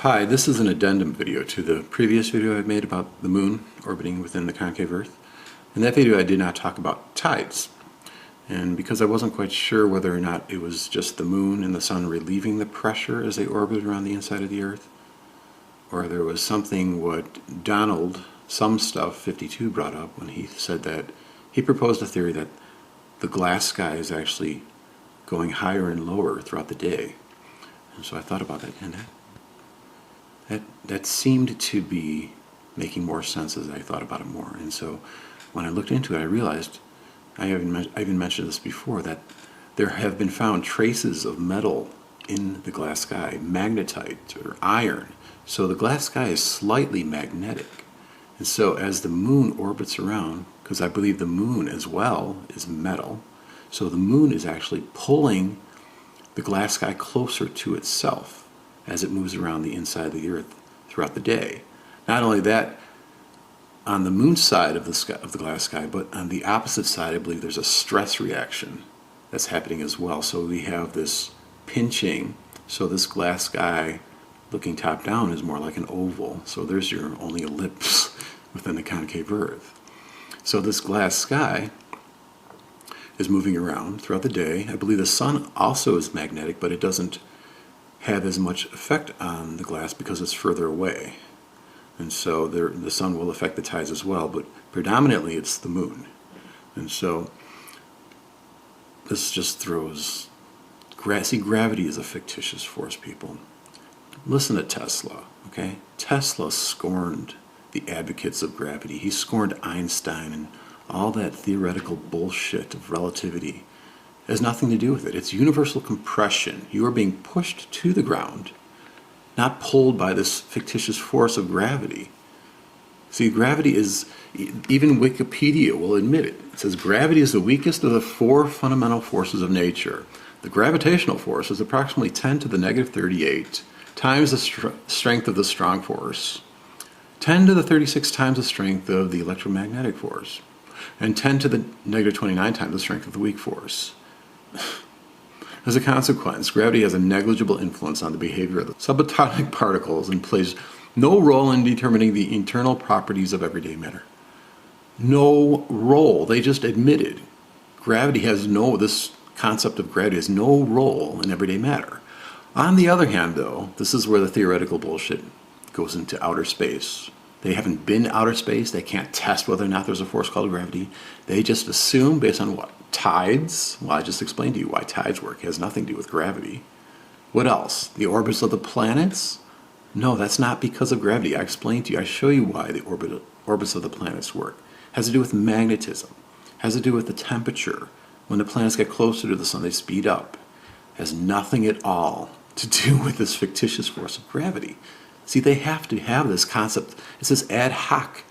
Hi, this is an addendum video to the previous video I made about the moon orbiting within the concave Earth. In that video I did not talk about tides, and because I wasn't quite sure whether or not it was just the moon and the sun relieving the pressure as they orbited around the inside of the Earth, or there was something what Donald Some-Stuff52 brought up when he said that he proposed a theory that the glass sky is actually going higher and lower throughout the day. And so I thought about that, and that seemed to be making more sense as I thought about it more. And so when I looked into it, I realized, I even mentioned this before, that there have been found traces of metal in the glass sky, magnetite or iron. So the glass sky is slightly magnetic. And so as the moon orbits around, because I believe the moon as well is metal, so the moon is actually pulling the glass sky closer to itself as it moves around the inside of the Earth throughout the day. Not only that, on the moon side of the glass sky, but on the opposite side, I believe there's a stress reaction that's happening as well. So we have this pinching. So this glass sky looking top down is more like an oval. So there's your only ellipse within the concave Earth. So this glass sky is moving around throughout the day. I believe the sun also is magnetic, but it doesn't have as much effect on the glass because it's further away. And so the sun will affect the tides as well, but predominantly it's the moon. And so this just throws... See, gravity is a fictitious force, people. Listen to Tesla, okay? Tesla scorned the advocates of gravity. He scorned Einstein and all that theoretical bullshit of relativity. It has nothing to do with it. It's universal compression. You are being pushed to the ground, not pulled by this fictitious force of gravity. See, gravity is, even Wikipedia will admit it. It says gravity is the weakest of the four fundamental forces of nature. The gravitational force is approximately 10 to the negative 38 times the strength of the strong force, 10 to the 36 times the strength of the electromagnetic force, and 10 to the negative 29 times the strength of the weak force. As a consequence, gravity has a negligible influence on the behavior of the subatomic particles and plays no role in determining the internal properties of everyday matter. No role. They just admitted gravity has this concept of gravity has no role in everyday matter. On the other hand, though, this is where the theoretical bullshit goes into outer space. They haven't been to outer space. They can't test whether or not there's a force called gravity. They just assume based on what? Tides? Well, I just explained to you why tides work. It has nothing to do with gravity. What else? The orbits of the planets? No, that's not because of gravity. I explained to you. I show you why the orbits of the planets work. It has to do with magnetism. It has to do with the temperature. When the planets get closer to the sun, they speed up. It has nothing at all to do with this fictitious force of gravity. See, they have to have this concept. It's this ad hoc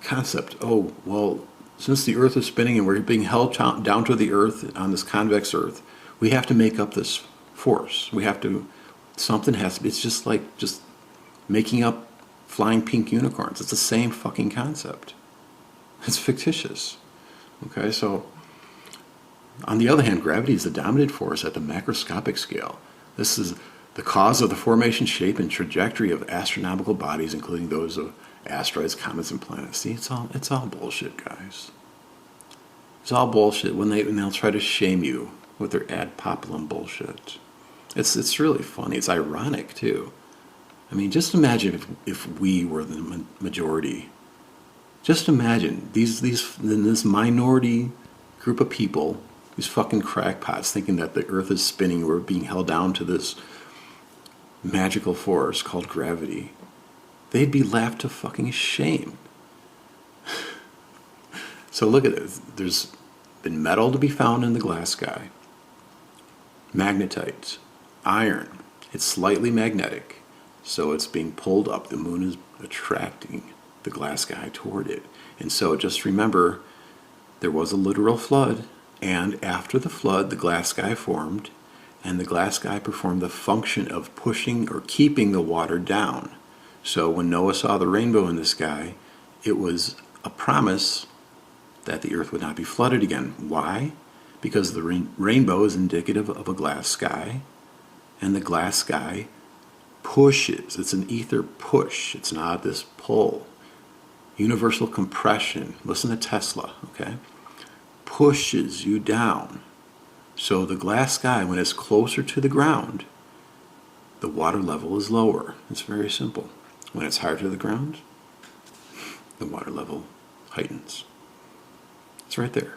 concept. Oh, well, since the Earth is spinning and we're being held down to the Earth on this convex Earth, we have to make up this force. Something has to be. It's just like making up flying pink unicorns. It's the same fucking concept. It's fictitious. Okay, so on the other hand, gravity is the dominant force at the macroscopic scale. This is the cause of the formation, shape, and trajectory of astronomical bodies, including those of asteroids, comets, and planets. See, it's all bullshit, guys. It's all bullshit when they'll try to shame you with their ad populum bullshit. It's really funny. It's ironic too. I mean, just imagine if we were the majority. Just imagine this minority group of people, these fucking crackpots, thinking that the Earth is spinning. We're being held down to this magical force called gravity. They'd be laughed to fucking shame. So look at this. There's been metal to be found in the glass sky. Magnetite, iron. It's slightly magnetic, so it's being pulled up. The moon is attracting the glass sky toward it. And so just remember, there was a literal flood, and after the flood, the glass sky formed, and the glass sky performed the function of pushing or keeping the water down. So when Noah saw the rainbow in the sky, it was a promise that the Earth would not be flooded again. Why? Because the rainbow is indicative of a glass sky, and the glass sky pushes. It's an ether push. It's not this pull. Universal compression. Listen to Tesla, okay? Pushes you down. So the glass sky, when it's closer to the ground, the water level is lower. It's very simple. When it's higher to the ground, the water level heightens. It's right there.